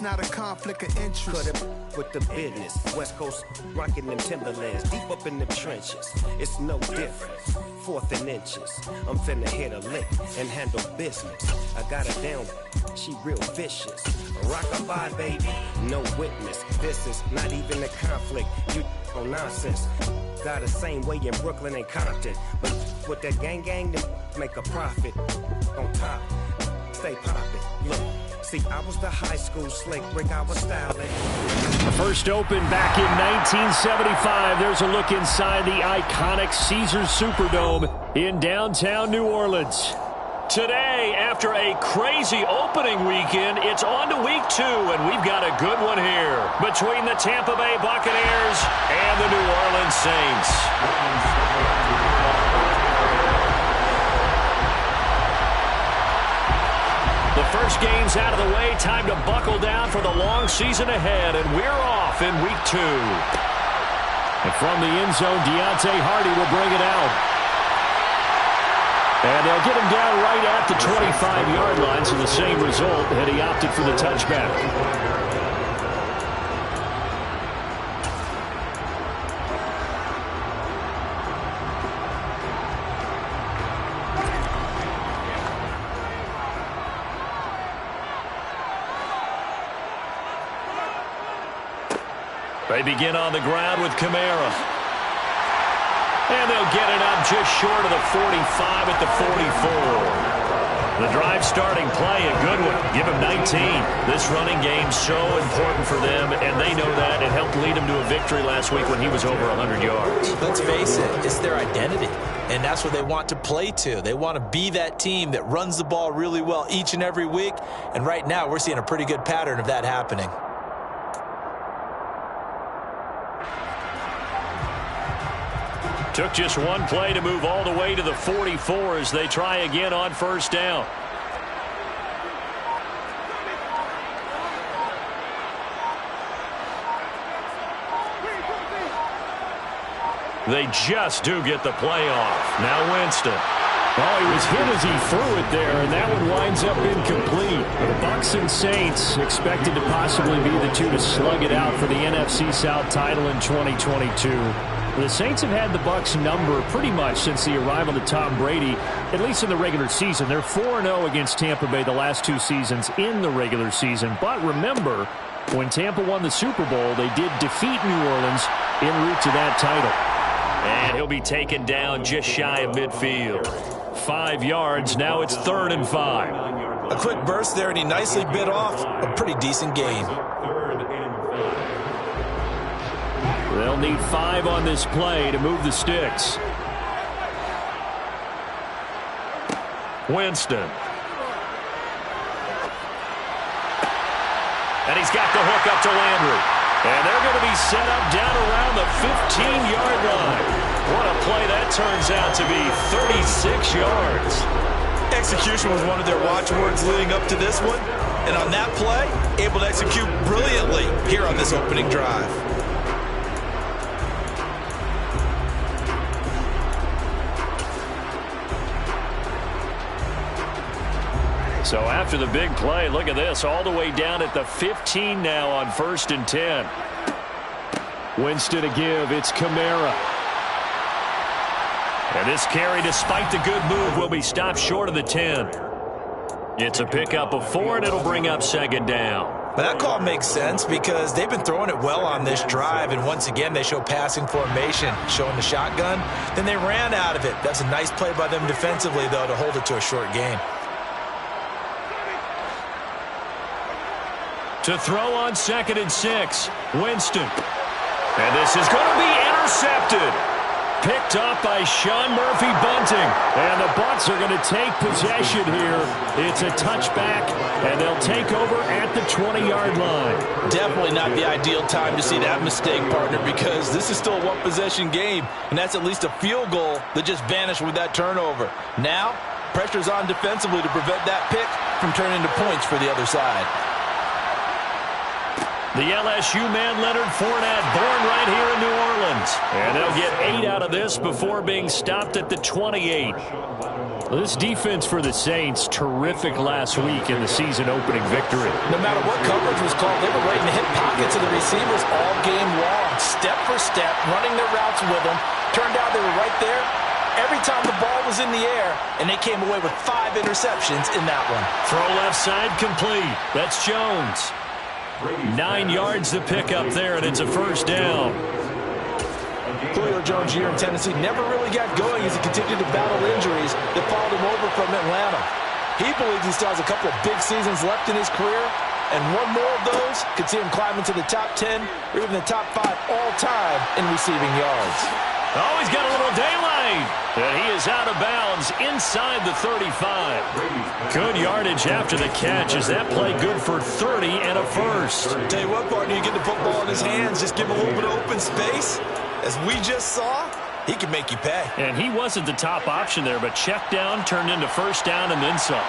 not a conflict of interest. Cut it with the business. West Coast rocking them Timberlands, deep up in the trenches. It's no difference. 4th and inches. I'm finna hit a lick and handle business. I got her down, she real vicious. Rock-a-bye, baby, no witness. This is not even a conflict. You on nonsense. Got the same way in Brooklyn and Compton. But with that gang, they make a profit. On top, stay poppin'. Look. See, I was the high school slick Rick, I was styling. First open back in 1975. There's a look inside the iconic Caesars Superdome in downtown New Orleans. Today, after a crazy opening weekend, it's on to week 2, and we've got a good one here between the Tampa Bay Buccaneers and the New Orleans Saints. The first game's out of the way. Time to buckle down for the long season ahead, and we're off in week 2. And from the end zone, Deontay Hardy will bring it out. And they'll get him down right at the 25-yard line, so the same result, and he opted for the touchback. They begin on the ground with Kamara. And they'll get it up just short of the 45 at the 44. The drive starting play, a good one. Give them 19. This running game's so important for them, and they know that. It helped lead them to a victory last week when he was over 100 yards. Let's face it, it's their identity, and that's what they want to play to. They want to be that team that runs the ball really well each and every week, and right now we're seeing a pretty good pattern of that happening. Took just one play to move all the way to the 44 as they try again on first down. They just do get the play off. Now Winston. Oh, he was hit as he threw it there, and that one winds up incomplete. The Bucs and Saints expected to possibly be the two to slug it out for the NFC South title in 2022. The Saints have had the Bucs number pretty much since the arrival of Tom Brady, at least in the regular season. They're 4-0 against Tampa Bay the last 2 seasons in the regular season. But remember, when Tampa won the Super Bowl, they did defeat New Orleans en route to that title. And he'll be taken down just shy of midfield. 5 yards, now it's 3rd and 5. A quick burst there, and he nicely bit off a pretty decent gain. They'll need 5 on this play to move the sticks. Winston. And he's got the hook up to Landry. And they're going to be set up down around the 15-yard line. What a play that turns out to be, 36 yards. Execution was one of their watchwords leading up to this one. And on that play, able to execute brilliantly here on this opening drive. So after the big play, look at this, all the way down at the 15 now on 1st and 10. Winston to give, it's Kamara. And this carry, despite the good move, will be stopped short of the 10. It's a pickup of 4, and it'll bring up 2nd down. But that call makes sense because they've been throwing it well on this drive, and once again they show passing formation, showing the shotgun. Then they ran out of it. That's a nice play by them defensively, though, to hold it to a short gain. To throw on 2nd and 6, Winston. And this is going to be intercepted. Picked up by Sean Murphy-Bunting. And the Bucs are going to take possession here. It's a touchback, and they'll take over at the 20-yard line. Definitely not the ideal time to see that mistake, partner, because this is still a one-possession game, and that's at least a field goal that just vanished with that turnover. Now, pressure's on defensively to prevent that pick from turning into points for the other side. The LSU man, Leonard Fournette, born right here in New Orleans. And they'll get 8 out of this before being stopped at the 28. This defense for the Saints, terrific last week in the season-opening victory. No matter what coverage was called, they were right in the hip pockets of the receivers all game long. Step for step, running their routes with them. Turned out they were right there every time the ball was in the air, and they came away with 5 interceptions in that one. Throw left side complete. That's Jones. 9 yards to pick up there, and it's a first down. Julio Jones' year in Tennessee never really got going as he continued to battle injuries that followed him over from Atlanta. He believes he still has a couple of big seasons left in his career, and one more of those could see him climb into the top 10 or even the top 5 all-time in receiving yards. Oh, he's got a little daylight. And he is out of bounds inside the 35. Good yardage after the catch. Is that play good for 30 and a first? Tell you what, partner, you get the football in his hands, just give him a little bit of open space. As we just saw, he can make you pay. And he wasn't the top option there, but check down turned into first down and then some.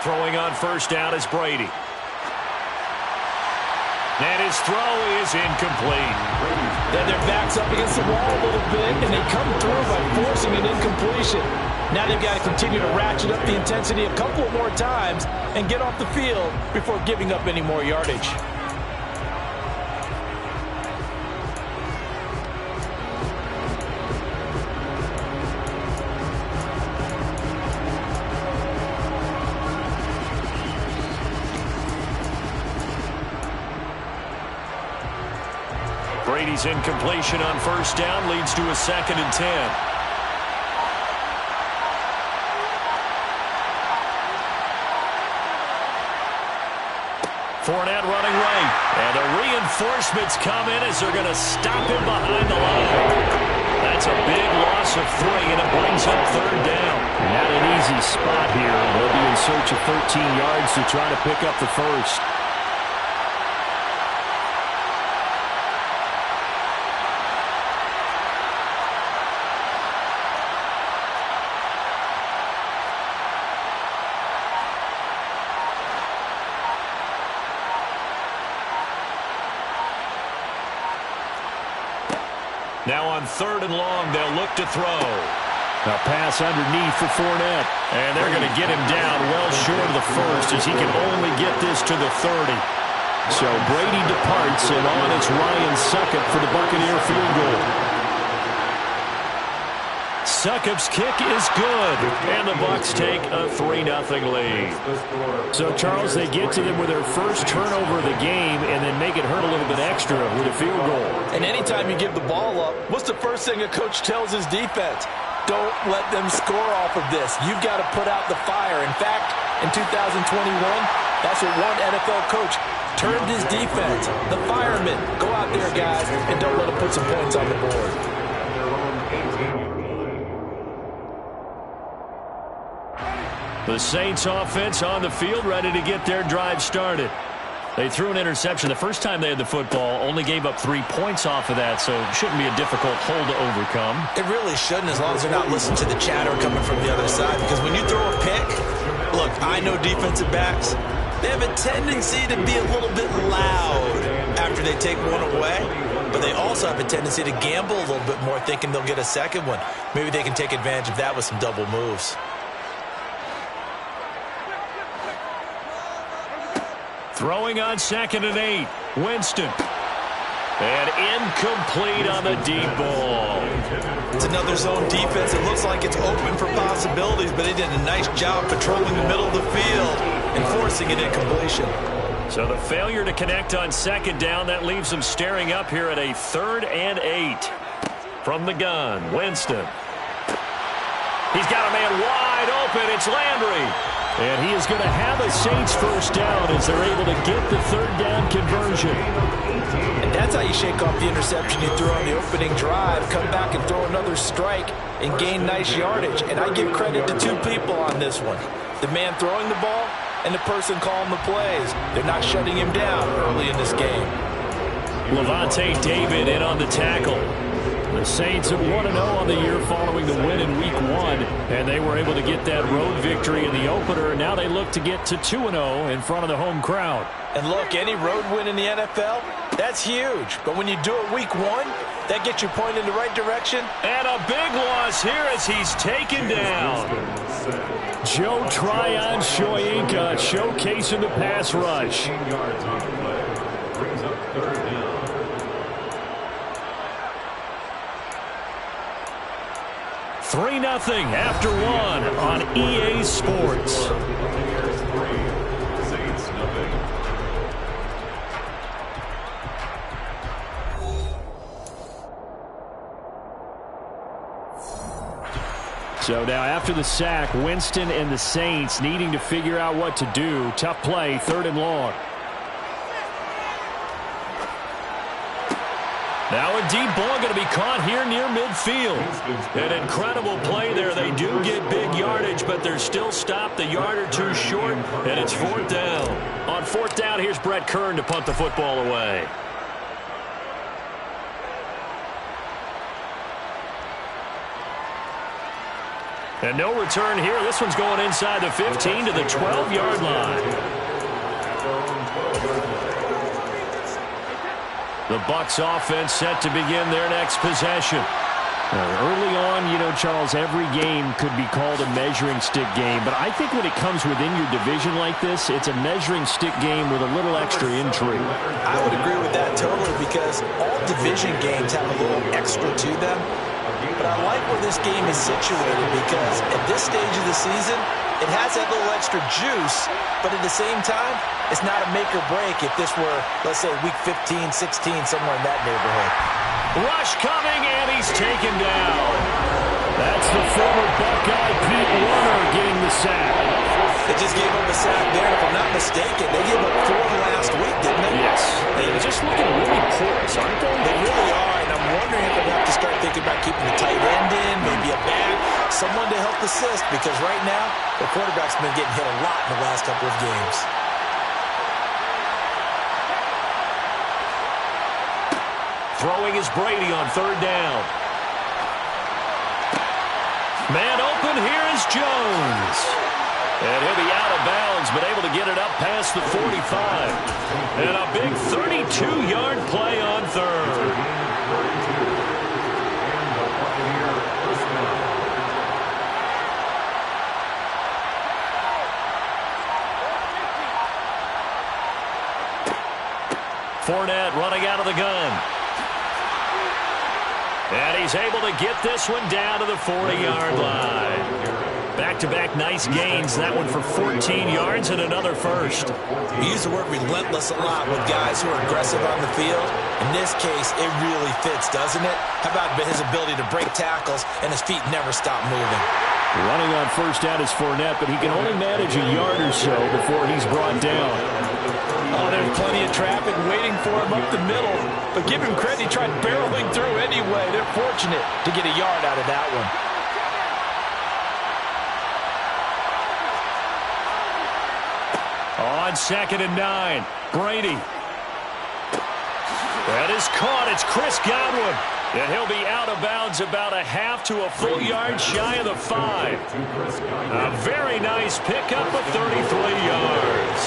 Throwing on first down is Brady. And his throw is incomplete. Then their back's up against the wall a little bit, and they come through by forcing an incompletion. Now they've got to continue to ratchet up the intensity a couple more times and get off the field before giving up any more yardage. Brady's incompletion on first down leads to a 2nd and 10. Fournette running right. And the reinforcements come in as they're going to stop him behind the line. That's a big loss of 3, and it brings up 3rd down. Not an easy spot here. They'll be in search of 13 yards to try to pick up the first. Now on 3rd and long, they'll look to throw. A pass underneath for Fournette. And they're going to get him down well short of the first as he can only get this to the 30. So Brady departs, and on it's Ryan Succop for the Buccaneer field goal. Succop's kick is good, and the Bucs take a 3-0 lead. So, Charles, they get to them with their first turnover of the game and then make it hurt a little bit extra with a field goal. And anytime you give the ball up, what's the first thing a coach tells his defense? Don't let them score off of this. You've got to put out the fire. In fact, in 2021, that's what one NFL coach termed his defense. The firemen. Go out there, guys, and don't let them put some points on the board. The Saints offense on the field, ready to get their drive started. They threw an interception the first time they had the football, only gave up 3 points off of that, so it shouldn't be a difficult hole to overcome. It really shouldn't, as long as they're not listening to the chatter coming from the other side, because when you throw a pick, look, I know defensive backs, they have a tendency to be a little bit loud after they take one away, but they also have a tendency to gamble a little bit more, thinking they'll get a second one. Maybe they can take advantage of that with some double moves. Throwing on 2nd and 8. Winston. And incomplete on the deep ball. It's another zone defense. It looks like it's open for possibilities, but they did a nice job patrolling the middle of the field and forcing an incompletion. So the failure to connect on 2nd down, that leaves them staring up here at a 3rd and 8. From the gun, Winston. He's got a man wide open. It's Landry. And he is going to have a Saints first down as they're able to get the 3rd down conversion. And that's how you shake off the interception you threw on the opening drive, come back and throw another strike and gain nice yardage. And I give credit to 2 people on this one. The man throwing the ball and the person calling the plays. They're not shutting him down early in this game. Levante David in on the tackle. The Saints have 1-0 on the year following the win in Week 1, and they were able to get that road victory in the opener, and now they look to get to 2-0 in front of the home crowd. And look, any road win in the NFL, that's huge. But when you do it Week 1, that gets you pointed in the right direction. And a big loss here as he's taken down. Joe Tryon-Shoyinka showcasing the pass rush. 3-0 after 1 on EA Sports. So now after the sack, Winston and the Saints needing to figure out what to do. Tough play, 3rd and long. Now a deep ball going to be caught here near midfield. An incredible play there. They do get big yardage, but they're still stopped a yard or two short, and it's 4th down. On 4th down, here's Brett Kern to punt the football away. And no return here. This one's going inside the 15 to the 12-yard line. The Bucs offense set to begin their next possession. Early on, you know, Charles, every game could be called a measuring stick game. But I think when it comes within your division like this, it's a measuring stick game with a little extra intrigue. I would agree with that totally because all division games have a little extra to them. But I like where this game is situated because at this stage of the season, it has that little extra juice, but at the same time, it's not a make or break if this were, let's say, week 15, 16, somewhere in that neighborhood. Rush coming, and he's taken down. That's the former Buckeye Pete Warner getting the sack. They just gave up a sack there, and if I'm not mistaken, they gave up 4 last week, didn't they? Yes. They're just looking really porous, aren't they? They really are, and I'm wondering if they'll have to start thinking about keeping the tight end in, maybe a back, someone to help assist, because right now, the quarterback's been getting hit a lot in the last couple of games. Throwing is Brady on 3rd down. Man open, here is Jones. And he'll be out of bounds, but able to get it up past the 45. And a big 32-yard play on 3rd. Fournette running out of the gun. And he's able to get this one down to the 40-yard line. Back-to-back nice gains. That one for 14 yards and another first. We use the word relentless a lot with guys who are aggressive on the field. In this case, it really fits, doesn't it? How about his ability to break tackles and his feet never stop moving? Running on 1st down is Fournette, but he can only manage a yard or so before he's brought down. Oh, there's plenty of traffic waiting for him up the middle. But give him credit, he tried barreling through anyway. They're fortunate to get a yard out of that one. On 2nd and 9, Brady. That is caught. It's Chris Godwin. And he'll be out of bounds about a half to a full yard shy of the 5. A very nice pickup of 33 yards.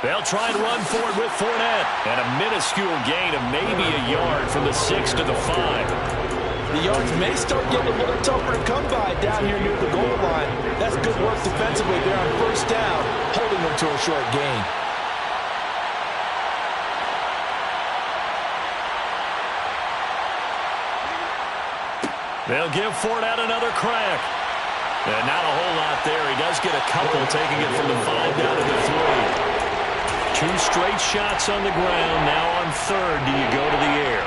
They'll try and run for it with Fournette. And a minuscule gain of maybe a yard from the 6 to the 5. The yards may start getting a little tougher to come by down here near the goal line. That's good work defensively there on 1st down, holding them to a short gain. They'll give Fournette another crack. And not a whole lot there. He does get a couple, taking it from the 5 down to the 3. 2 straight shots on the ground. Now on 3rd, do you go to the air?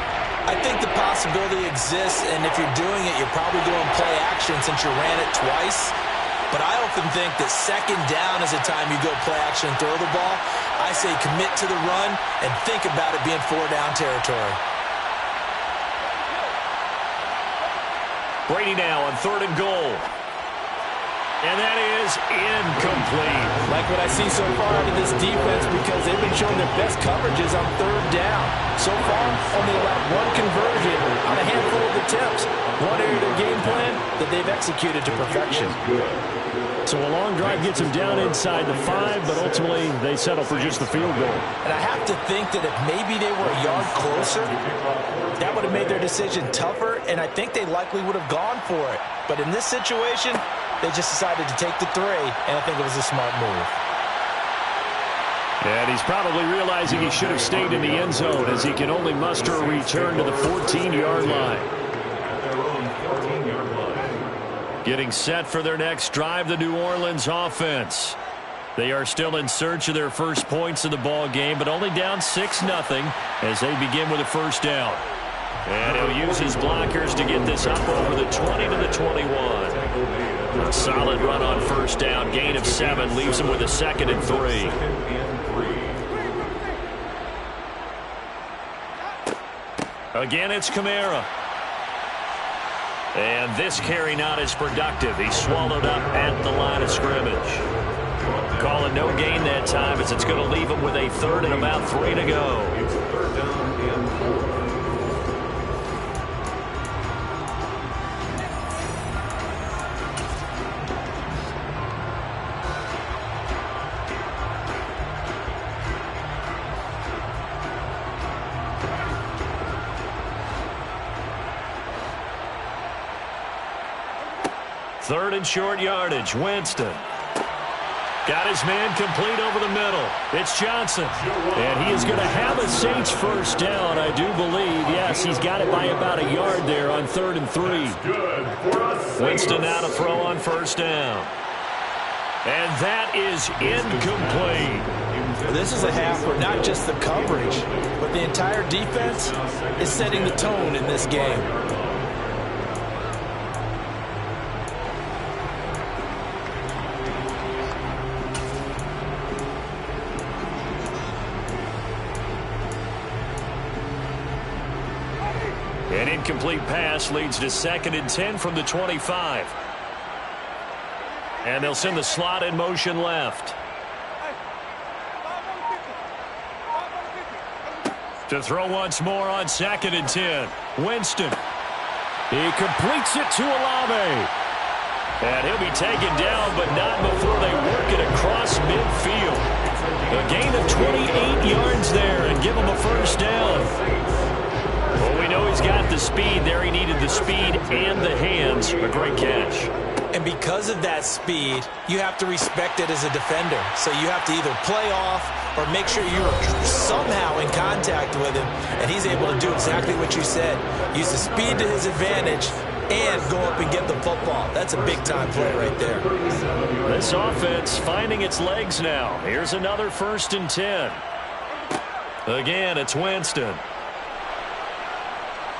I think the possibility exists, and if you're doing it, you're probably doing play action since you ran it twice. But I often think that 2nd down is the time you go play action and throw the ball. I say commit to the run and think about it being 4 down territory. Brady now on 3rd and goal. And that is incomplete. Like what I see so far out of this defense, because they've been showing their best coverages on third down. So far, only allowed one conversion on a handful of attempts. One area of their game plan that they've executed to perfection. So a long drive gets them down inside the 5, but ultimately they settle for just the field goal. And I have to think that if maybe they were a yard closer, that would have made their decision tougher, and I think they likely would have gone for it. But in this situation, they just decided to take the 3, and I think it was a smart move. And he's probably realizing he should have stayed in the end zone as he can only muster a return to the 14-yard line. Getting set for their next drive, the New Orleans offense. They are still in search of their first points of the ball game, but only down 6-0 as they begin with a first down. And he'll use his blockers to get this up over the 20 to the 21. A solid run on first down. Gain of 7 leaves him with a 2nd and 3. Again, it's Kamara. And this carry not as productive. He's swallowed up at the line of scrimmage. Calling no gain that time as it's going to leave him with a 3rd and about 3 to go. Third and short yardage. Winston. Got his man complete over the middle. It's Johnson. And he is going to have a Saints first down, I do believe. Yes, he's got it by about a yard there on 3rd and 3. Winston now to throw on first down. And that is incomplete. This is a half where not just the coverage, but the entire defense is setting the tone in this game. An incomplete pass leads to 2nd and 10 from the 25. And they'll send the slot in motion left. To throw once more on 2nd and 10. Winston. He completes it to Olave. And he'll be taken down, but not before they work it across midfield. A gain of 28 yards there and give him a first down. Well, we know he's got the speed there. He needed the speed and the hands. A great catch. And because of that speed, you have to respect it as a defender. So you have to either play off or make sure you're somehow in contact with him. And he's able to do exactly what you said. Use the speed to his advantage and go up and get the football. That's a big-time play right there. This offense finding its legs now. Here's another 1st and 10. Again, it's Winston.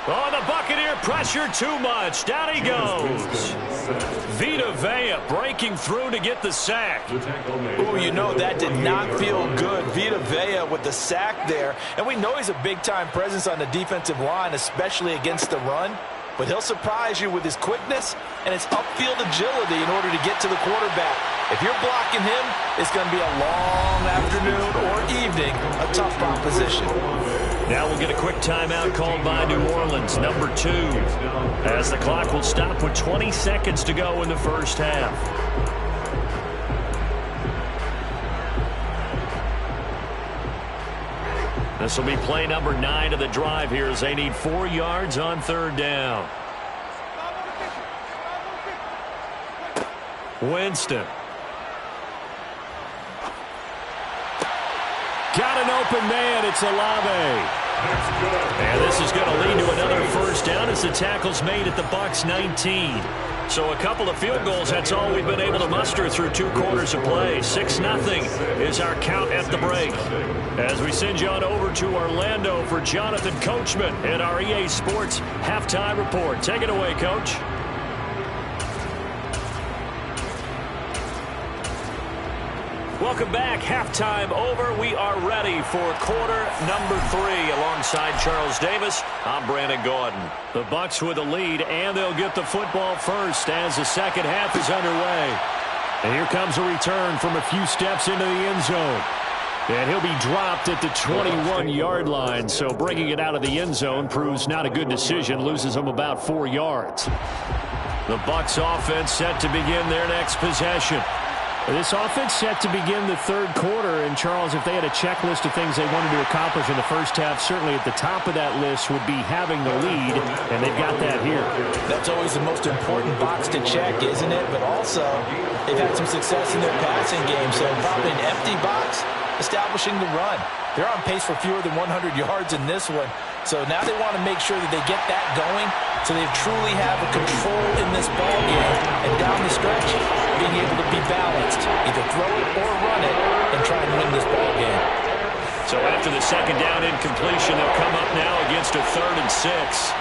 Oh, the Buccaneer pressure too much. Down he goes. Vita Vea breaking through to get the sack. Oh, you know that did not feel good. Vita Vea with the sack there. And we know he's a big-time presence on the defensive line, especially against the run. But he'll surprise you with his quickness and his upfield agility in order to get to the quarterback. If you're blocking him, it's going to be a long afternoon or evening, a tough proposition. Now we'll get a quick timeout called by New Orleans, number 2, as the clock will stop with 20 seconds to go in the first half. This will be play number 9 of the drive here as they need 4 yards on 3rd down. Winston. Got an open man. It's Olave. And this is going to lead to another first down as the tackle's made at the Bucs 19. So a couple of field goals, that's all we've been able to muster through 2 quarters of play. 6-0 is our count at the break. As we send you on over to Orlando for Jonathan Coachman at our EA Sports Halftime Report. Take it away, Coach. Welcome back. Halftime over. We are ready for quarter number 3 alongside Charles Davis. I'm Brandon Gordon. The Bucs with the lead, and they'll get the football first as the second half is underway. And here comes a return from a few steps into the end zone. And he'll be dropped at the 21-yard line. So bringing it out of the end zone proves not a good decision. Loses him about 4 yards. The Bucs offense set to begin their next possession. This offense set to begin the third quarter. And, Charles, if they had a checklist of things they wanted to accomplish in the first half, certainly at the top of that list would be having the lead, and they've got that here. That's always the most important box to check, isn't it? But also, they've had some success in their passing game, so probably an empty box, establishing the run. They're on pace for fewer than 100 yards in this one, so now they want to make sure that they get that going so they truly have a control in this ball game, and down the stretch, being able to be balanced, either throw it or run it, and try and win this ball game. So after the second down incompletion, they'll come up now against a 3rd and 6.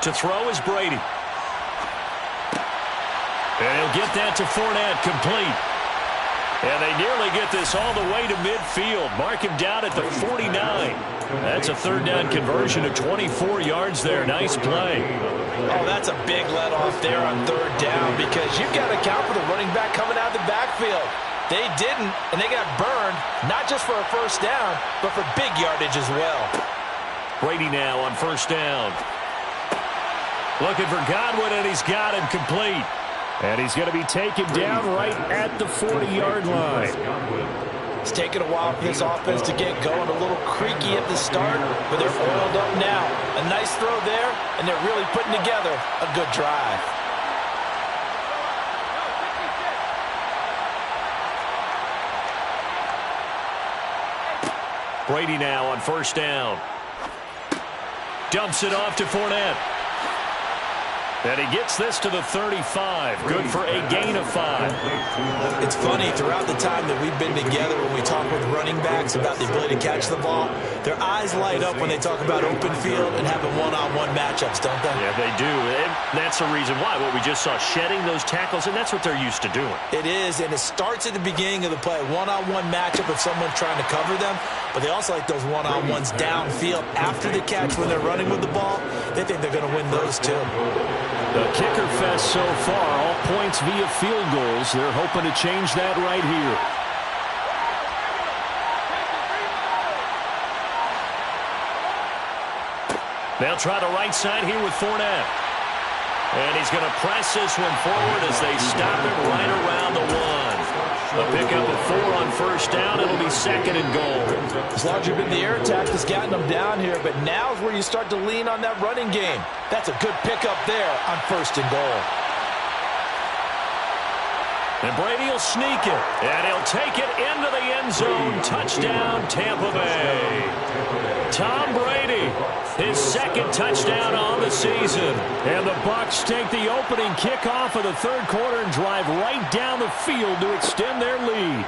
To throw is Brady. And he'll get that to Fournette, complete. And they nearly get this all the way to midfield. Mark him down at the 49. That's a 3rd down conversion of 24 yards there. Nice play. Oh, that's a big let-off there on 3rd down because you've got to account for the running back coming out of the backfield. They didn't, and they got burned, not just for a 1st down, but for big yardage as well. Brady now on 1st down. Looking for Godwin, and he's got him complete. And he's going to be taken down right at the 40-yard line. It's taken a while for this offense to get going, a little creaky at the start, but they're oiled up now. A nice throw there, and they're really putting together a good drive. Brady now on 1st down. Dumps it off to Fournette. And he gets this to the 35. Good for a gain of 5. It's funny, throughout the time that we've been together, when we talk with running backs about the ability to catch the ball, their eyes light up when they talk about open field and having one-on-one matchups, don't they? Yeah, they do. And that's the reason why. What we just saw, shedding those tackles, and that's what they're used to doing. It is, and it starts at the beginning of the play. One-on-one matchup if someone's trying to cover them, but they also like those one-on-ones downfield after the catch when they're running with the ball. They think they're going to win those too. The kicker fest so far, all points via field goals. They're hoping to change that right here. They'll try the right side here with Fournette. And he's going to press this one forward as they stop it right around the 1. A pickup of 4 on 1st down. It'll be 2nd and goal. It's largely been the air attack that's gotten them down here, but now is where you start to lean on that running game. That's a good pickup there on 1st and goal. And Brady will sneak it, and he'll take it into the end zone. Touchdown, Tampa Bay. Tom Brady, his 2nd touchdown on the season. And the Bucs take the opening kickoff of the 3rd quarter and drive right down the field to extend their lead.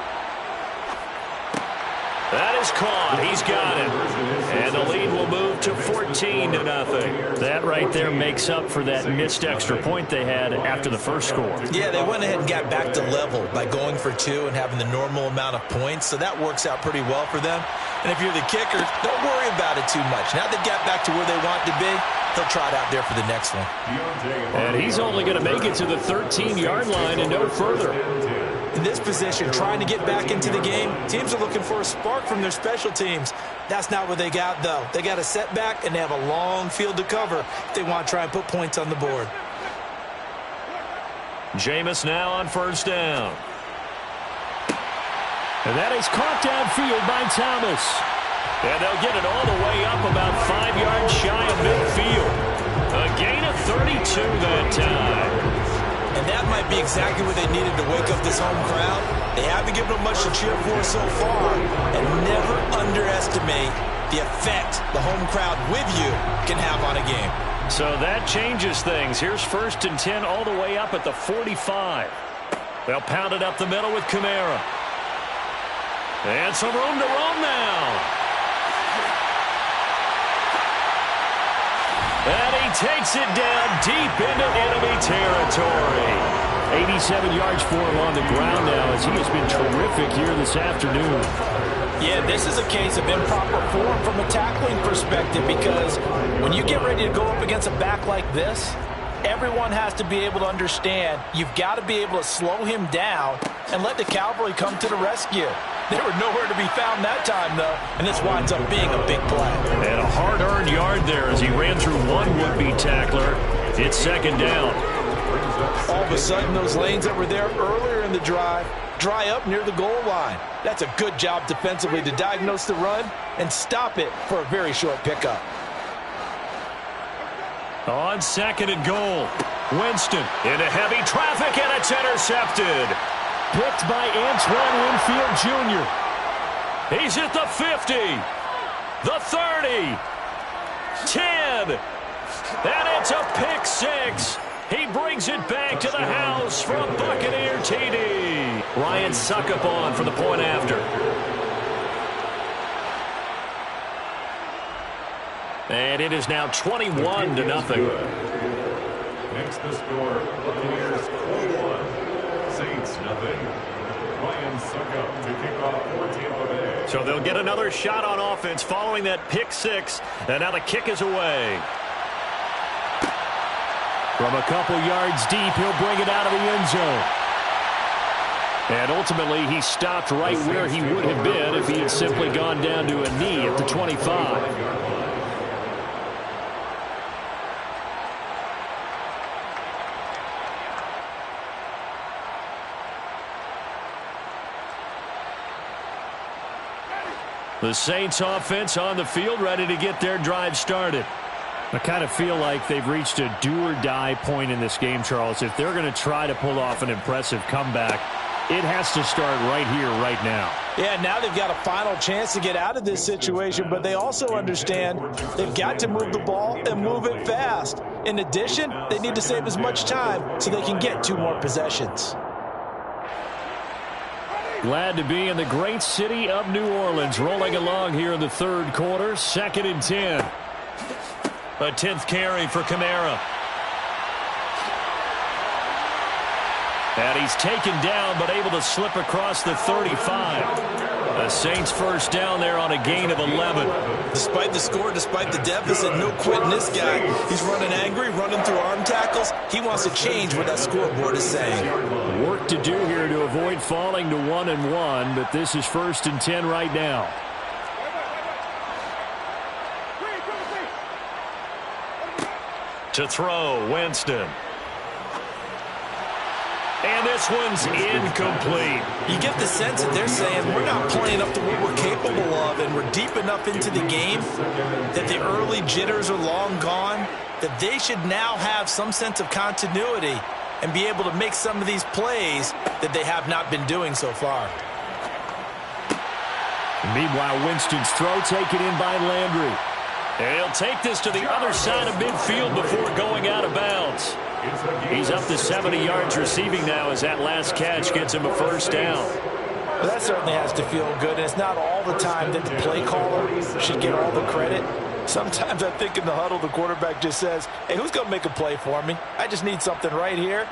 That is caught. He's got it. And the lead will move to 14-0. That right there makes up for that missed extra point they had after the first score. Yeah, they went ahead and got back to level by going for 2 and having the normal amount of points, so that works out pretty well for them. And if you're the kicker, don't worry about it too much. Now they got back to where they want to be, they'll try it out there for the next one. And he's only going to make it to the 13-yard line and no further. In this position, trying to get back into the game, teams are looking for a spark from their special teams. That's not what they got, though. They got a setback, and they have a long field to cover if they want to try and put points on the board. Jameis now on 1st down. And that is caught downfield by Thomas. And they'll get it all the way up about 5 yards shy of midfield. A gain of 32 that time. And that might be exactly what they needed to wake up this home crowd. They haven't given them much to cheer for so far. And never underestimate the effect the home crowd with you can have on a game. So that changes things. Here's 1st and 10 all the way up at the 45. They'll pound it up the middle with Kamara. And some room to roam now. And he takes it down deep into enemy territory. 87 yards for him on the ground now as he has been terrific here this afternoon. Yeah, this is a case of improper form from a tackling perspective, because when you get ready to go up against a back like this, everyone has to be able to understand you've got to be able to slow him down and let the cavalry come to the rescue. They were nowhere to be found that time, though, and this winds up being a big play. And a hard-earned yard there as he ran through one would-be tackler. It's second down. All of a sudden, those lanes that were there earlier in the drive dry up near the goal line. That's a good job defensively to diagnose the run and stop it for a very short pickup. On second and goal, Winston into heavy traffic, and it's intercepted. Picked by Antoine Winfield Jr. He's at the 50, the 30, 10, and it's a pick six. He brings it back to the house from Buccaneer TD. Ryan Succop for the point after. And it is now 21-0. Next the score, Buccaneers 21, Saints nothing. Ryan Succop to kick off for Tampa Bay. So they'll get another shot on offense following that pick six. And now the kick is away. From a couple yards deep, he'll bring it out of the end zone. And ultimately, he stopped right where he would have been if he had simply gone down to a knee at the 25. The Saints offense on the field, ready to get their drive started. I kind of feel like they've reached a do-or-die point in this game, Charles. If they're going to try to pull off an impressive comeback, it has to start right here, right now. Yeah, now they've got a final chance to get out of this situation, but they also understand they've got to move the ball and move it fast. In addition, they need to save as much time so they can get 2 more possessions. Glad to be in the great city of New Orleans, rolling along here in the third quarter, 2nd and 10. A 10th carry for Kamara. And he's taken down, but able to slip across the 35. The Saints first down there on a gain of 11. Despite the score, despite the deficit, no quitting this guy. He's running angry, running through arm tackles. He wants to change what that scoreboard is saying. Work to do here to avoid falling to 1-1, but this is 1st and 10 right now. To throw, Winston. And this one's incomplete. You get the sense that they're saying we're not playing up to what we're capable of, and we're deep enough into the game that the early jitters are long gone, that they should now have some sense of continuity and be able to make some of these plays that they have not been doing so far. Meanwhile, Winston's throw taken in by Landry. And he'll take this to the other side of midfield before going out of bounds. He's up to 70 yards receiving now as that last catch gets him a first down. Well, that certainly has to feel good. And it's not all the time that the play caller should get all the credit. Sometimes I think in the huddle, the quarterback just says, hey, who's going to make a play for me? I just need something right here.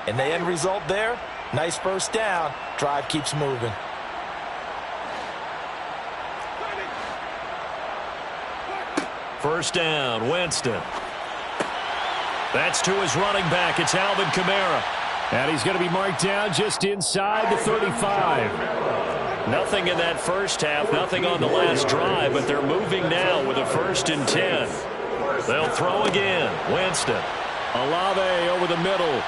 And the end result there, nice first down. Drive keeps moving. First down, Winston. That's to his running back. It's Alvin Kamara. And he's going to be marked down just inside the 35. Nothing in that first half, nothing on the last drive, but they're moving now with a 1st and 10. They'll throw again. Winston. Olave over the middle.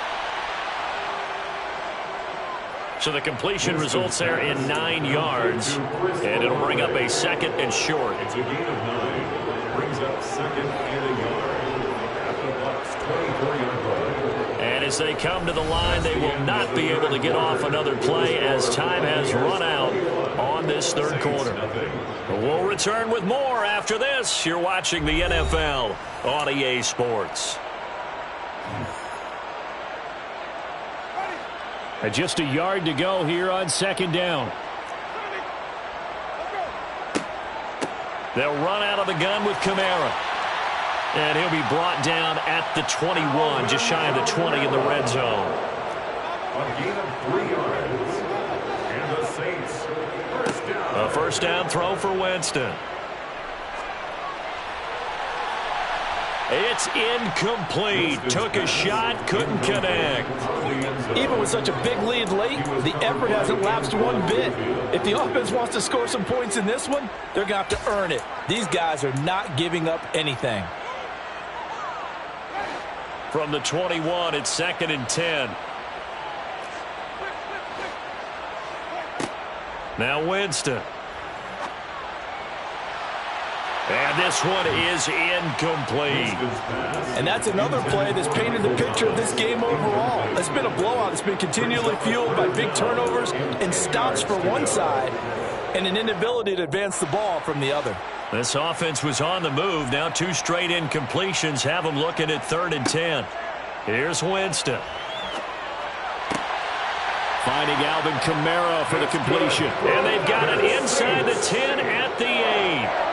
So the completion results there in 9 yards. And it'll bring up a 2nd and short. It's a gain of 9. Brings up 2nd and a yard. After the Bucs 24-yard line. And as they come to the line, they will not be able to get off another play as time has run out on this third quarter. We'll return with more after this. You're watching the NFL on EA Sports. Just a yard to go here on 2nd down. They'll run out of the gun with Kamara. And he'll be brought down at the 21, just shy of the 20 in the red zone. A gain of 3 yards. And the Saints, first down. A first down throw for Winston. It's incomplete. Took a shot, couldn't connect. Even with such a big lead late, the effort hasn't lapsed one bit. If the offense wants to score some points in this one, they're going to have to earn it. These guys are not giving up anything. From the 21, it's 2nd and 10. Now Winston. And this one is incomplete. And that's another play that's painted the picture of this game overall. It's been a blowout. It's been continually fueled by big turnovers and stops for one side and an inability to advance the ball from the other. This offense was on the move. Now 2 straight incompletions have them looking at 3rd and 10. Here's Winston. Finding Alvin Kamara for the completion. And they've got it inside the 10 at the 8.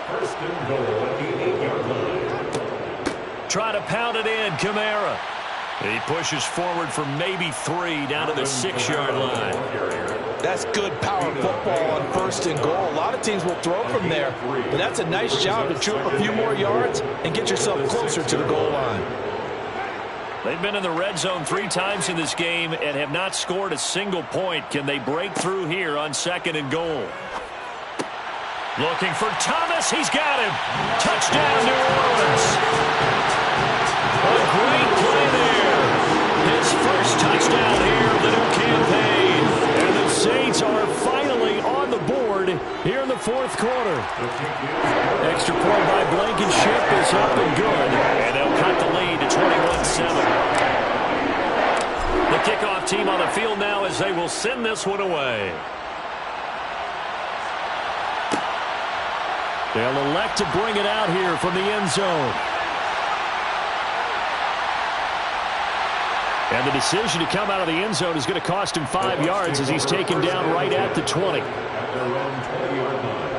First and goal at the 8-yard line. Try to pound it in, Kamara. He pushes forward for maybe 3 down to the 6-yard line. That's good power football on 1st and goal. A lot of teams will throw from there, but that's a nice job to chew up a few more yards and get yourself closer to the goal line. They've been in the red zone 3 times in this game and have not scored a single point. Can they break through here on 2nd and goal? Looking for Thomas. He's got him. Touchdown, New Orleans. A great play there. His first touchdown here of the new campaign. And the Saints are finally on the board here in the 4th quarter. Extra point by Blankenship is up and good. And they'll cut the lead to 21-7. The kickoff team on the field now as they will send this one away. They'll elect to bring it out here from the end zone. And the decision to come out of the end zone is going to cost him 5 yards as he's taken down right at the 20. At their own 20-yard line.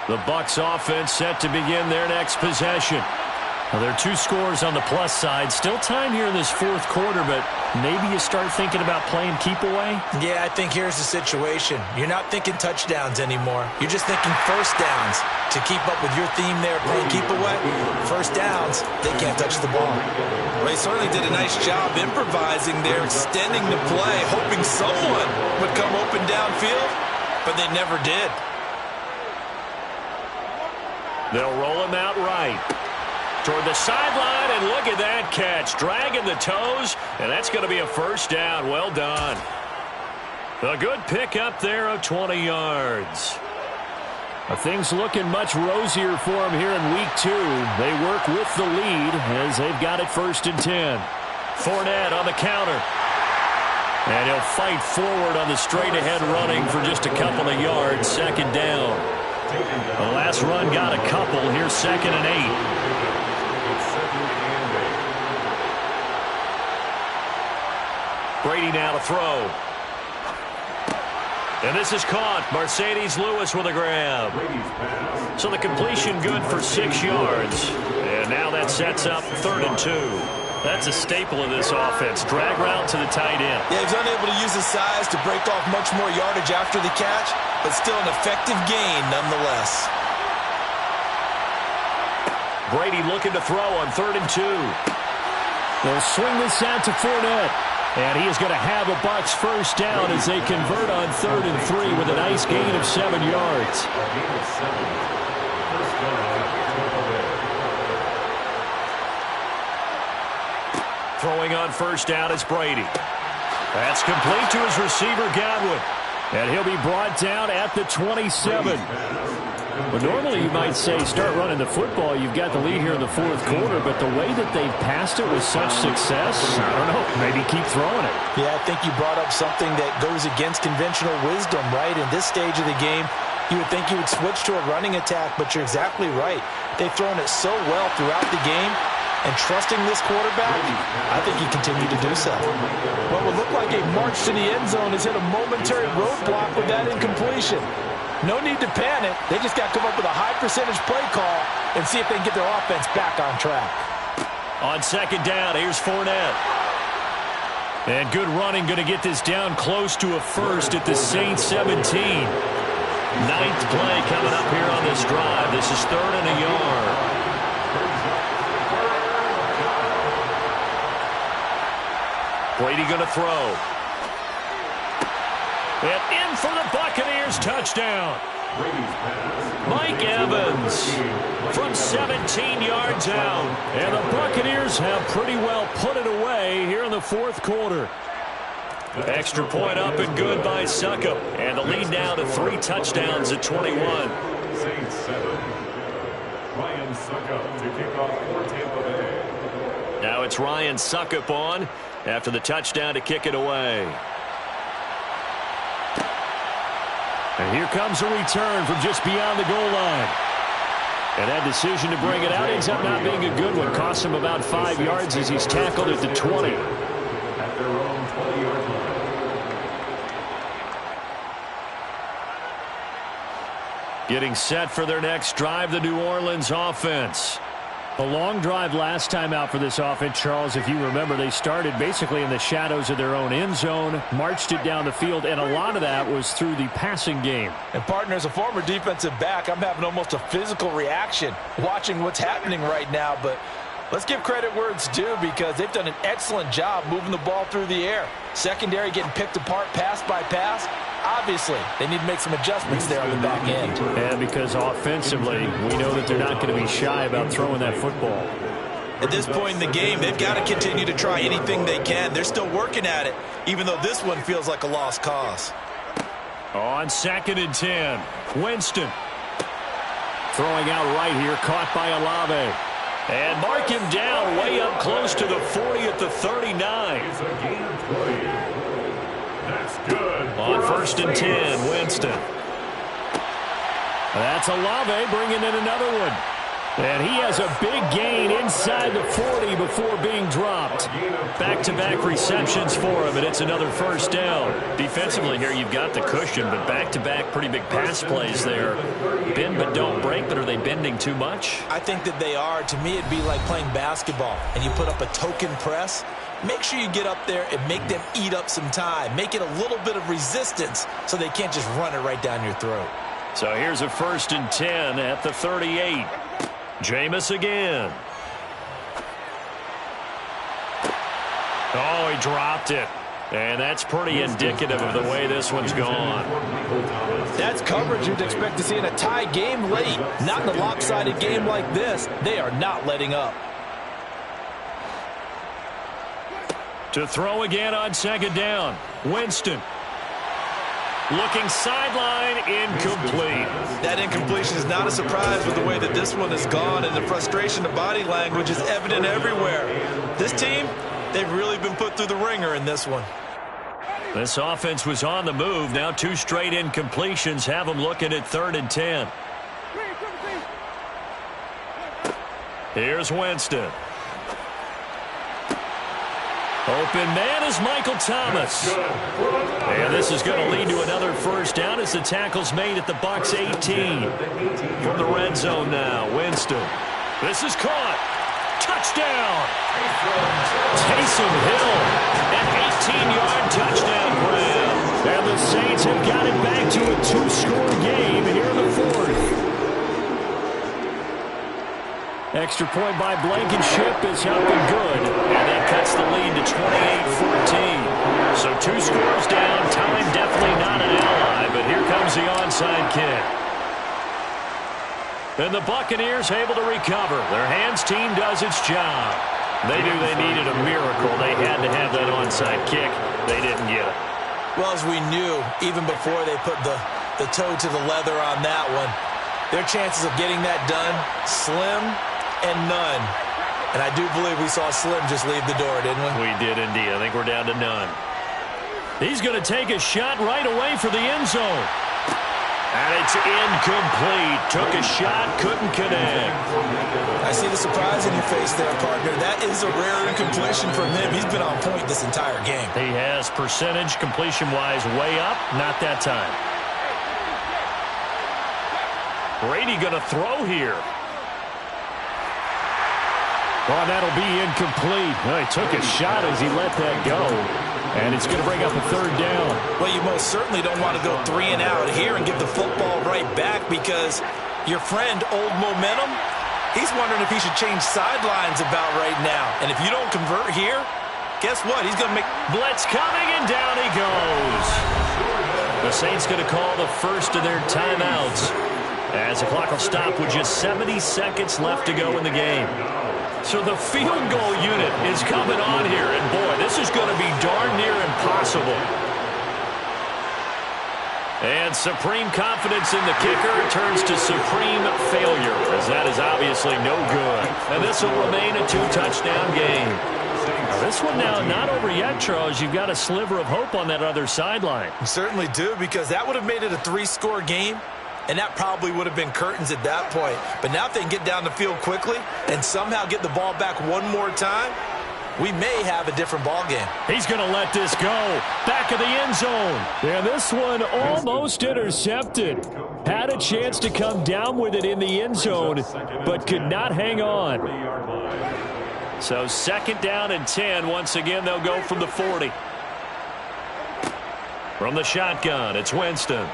The Bucs offense set to begin their next possession. Well, there are 2 scores on the plus side. Still time here in this 4th quarter, but maybe you start thinking about playing keep away? Yeah, I think here's the situation. You're not thinking touchdowns anymore. You're just thinking first downs. To keep up with your theme there, playing keep away, first downs, they can't touch the ball. Well, they certainly did a nice job improvising there, extending the play, hoping someone would come open downfield, but they never did. They'll roll him out right. Toward the sideline, and look at that catch. Dragging the toes, and that's going to be a first down. Well done. A good pickup there of 20 yards. Things looking much rosier for them here in week 2. They work with the lead as they've got it 1st and 10. Fournette on the counter. And he'll fight forward on the straight-ahead running for just a couple of yards. 2nd down. The last run got a couple. Here's 2nd and 8. Brady now to throw. And this is caught. Mercedes Lewis with a grab. So the completion good for 6 yards. And now that sets up 3rd and 2. That's a staple of this offense. Drag route to the tight end. Yeah, he's unable to use his size to break off much more yardage after the catch, but still an effective gain nonetheless. Brady looking to throw on 3rd and 2. They'll swing this out to Fournette. And he is going to have a Bucs first down as they convert on 3rd and 3 with a nice gain of 7 yards. Throwing on first down is Brady. That's complete to his receiver, Godwin. And he'll be brought down at the 27. Well, normally you might say start running the football. You've got the lead here in the 4th quarter, but the way that they've passed it with such success, I don't know, maybe keep throwing it. Yeah, I think you brought up something that goes against conventional wisdom, right? In this stage of the game, you would think you would switch to a running attack, but you're exactly right. They've thrown it so well throughout the game, and trusting this quarterback, I think you continue to do so. What would look like a march to the end zone has hit a momentary roadblock with that incompletion. No need to panic. They just got to come up with a high percentage play call and see if they can get their offense back on track. On 2nd down, here's Fournette. And good running, going to get this down close to a first at the Saints 17. Ninth play coming up here on this drive. This is 3rd and a yard. Brady going to throw. And in for the Buccaneers, touchdown. Mike Evans from 17 yards out. And the Buccaneers have pretty well put it away here in the 4th quarter. Extra point up and good by Succop. And the lead now to 3 touchdowns at 21. Saints 7. Ryan Succop to kick off for Tampa Bay. Now it's Ryan Succop on after the touchdown to kick it away. And here comes a return from just beyond the goal line. And that decision to bring it out ends up not being a good one. Cost him about 5 yards as he's tackled at the 20. At their own 20-yard line. Getting set for their next drive, the New Orleans offense. A long drive last time out for this offense, Charles. If you remember, they started basically in the shadows of their own end zone, marched it down the field, and a lot of that was through the passing game. And, partner, as a former defensive back, I'm having almost a physical reaction watching what's happening right now. But let's give credit where it's due because they've done an excellent job moving the ball through the air. Secondary getting picked apart pass by pass. Obviously, they need to make some adjustments there on the back end. And because offensively, we know that they're not going to be shy about throwing that football. At this point in the game, they've got to continue to try anything they can. They're still working at it, even though this one feels like a lost cause. On 2nd and 10, Winston. Throwing out right here, caught by Olave. And mark him down way up close to the 40 at the 39. It's a gain of 20. That's good. On 1st and 10, Winston. That's Olave bringing in another one. And he has a big gain inside the 40 before being dropped. Back-to-back receptions for him, and it's another 1st down. Defensively here, you've got the cushion, but back-to-back pretty big pass plays there. Bend but don't break, but are they bending too much? I think that they are. To me, it'd be like playing basketball, and you put up a token press. Make sure you get up there and make them eat up some time. Make it a little bit of resistance so they can't just run it right down your throat. So here's a 1st and 10 at the 38. Jameis again. Oh, he dropped it. And that's pretty indicative of the way this one's gone. That's coverage you'd expect to see in a tie game late. Not in a lopsided game like this. They are not letting up. To throw again on 2nd down. Winston. Looking sideline, incomplete. That incompletion is not a surprise with the way that this one has gone, and the frustration of body language is evident everywhere. This team, they've really been put through the ringer in this one. This offense was on the move. Now 2 straight incompletions have them looking at 3rd and 10. Here's Winston. Open man is Michael Thomas. And this is going to lead to another 1st down as the tackle's made at the Bucs 18. From the red zone now, Winston. This is caught. Touchdown. Taysom Hill. An 18-yard touchdown grab. And the Saints have got it back to a 2-score game here in the 4th. Extra point by Blankenship is up and good. And that cuts the lead to 28-14. So 2 scores down. Time definitely not an ally, but here comes the onside kick. And the Buccaneers able to recover. Their hands team does its job. They knew they needed a miracle. They had to have that onside kick. They didn't get it. Well, as we knew, even before they put the toe to the leather on that one, their chances of getting that done, slim and none. And I do believe we saw Slim just leave the door, didn't we? We did indeed. I think we're down to none. He's going to take a shot right away for the end zone. And it's incomplete. Took a shot, couldn't connect. I see the surprise in your face there, partner. That is a rare incompletion from him. He's been on point this entire game. He has percentage completion-wise way up. Not that time. Brady going to throw here. Oh, that'll be incomplete. Well, he took a shot as he let that go. And it's going to bring up a third down. Well, you most certainly don't want to go 3 and out here and give the football right back because your friend, Old Momentum, he's wondering if he should change sidelines about right now. And if you don't convert here, guess what? He's going to make... Blitz coming, and down he goes. The Saints going to call the first of their timeouts as the clock will stop with just 70 seconds left to go in the game. So the field goal unit is coming on here, and boy, this is going to be darn near impossible. And supreme confidence in the kicker turns to supreme failure, as that is obviously no good. And this will remain a 2-touchdown game. Now, this one now not over yet, Charles. You've got a sliver of hope on that other sideline. You certainly do, because that would have made it a 3-score game. And that probably would have been curtains at that point. But now if they can get down the field quickly and somehow get the ball back one more time, we may have a different ball game. He's going to let this go. Back of the end zone. And this one almost intercepted. Had a chance to come down with it in the end zone, but could not hang on. So 2nd down and 10. Once again, they'll go from the 40. From the shotgun, it's Winston.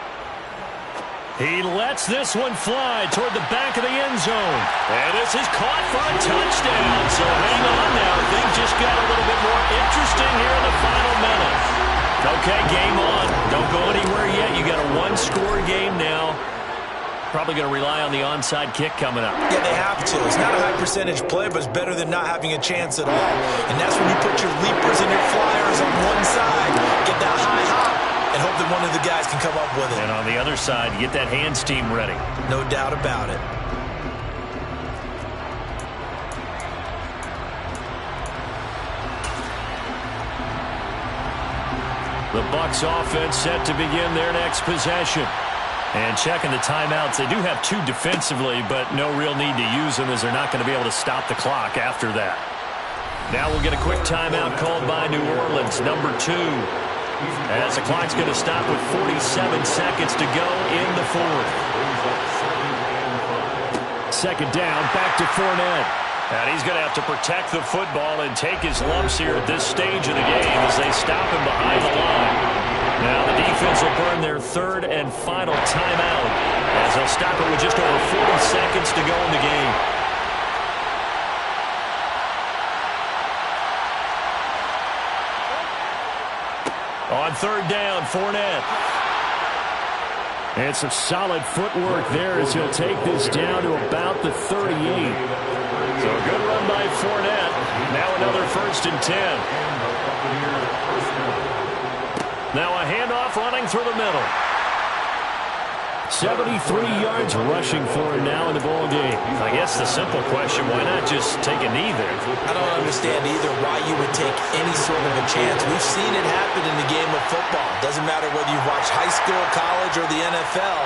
He lets this one fly toward the back of the end zone. And this is caught for a touchdown. So hang on now. Things just got a little bit more interesting here in the final minute. Okay, game on. Don't go anywhere yet. You got a 1-score game now. Probably going to rely on the onside kick coming up. Yeah, they have to. It's not a high percentage play, but it's better than not having a chance at all. And that's when you put your leapers and your flyers on one side. Get that high hop. And hope that one of the guys can come up with it. And on the other side, get that hands team ready. No doubt about it. The Bucs offense set to begin their next possession. And checking the timeouts, they do have 2 defensively, but no real need to use them as they're not going to be able to stop the clock after that. Now we'll get a quick timeout called by New Orleans, number 2. As the clock's going to stop with 47 seconds to go in the 4th. 2nd down, back to Fournette. And he's going to have to protect the football and take his lumps here at this stage of the game as they stop him behind the line. Now the defense will burn their 3rd and final timeout as they'll stop it with just over 40 seconds to go in the game. On 3rd down, Fournette. And some solid footwork there as he'll take this down to about the 38. So a good run by Fournette. Now another 1st and 10. Now a handoff running through the middle. 73 yards rushing for him now in the ball game. I guess the simple question, why not just take a knee there? I don't understand either why you would take any sort of a chance. We've seen it happen in the game of football. Doesn't matter whether you watch high school, college, or the NFL.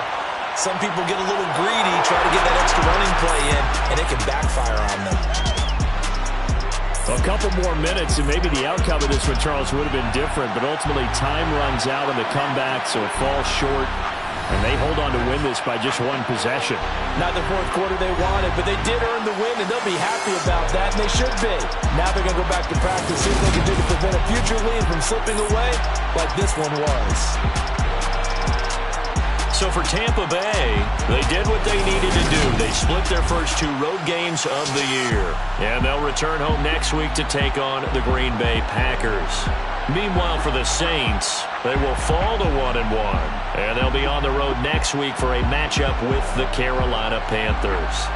Some people get a little greedy, try to get that extra running play in, and it can backfire on them. A couple more minutes, and maybe the outcome of this one, Charles, would have been different, but ultimately time runs out on the comeback, so it falls short. And they hold on to win this by just 1 possession. Not the 4th quarter they wanted, but they did earn the win, and they'll be happy about that, and they should be. Now they're going to go back to practice, see what they can do to prevent a future lead from slipping away like this one was. So for Tampa Bay, they did what they needed to do. They split their first 2 road games of the year. And they'll return home next week to take on the Green Bay Packers. Meanwhile, for the Saints, they will fall to 1-1. And they'll be on the road next week for a matchup with the Carolina Panthers.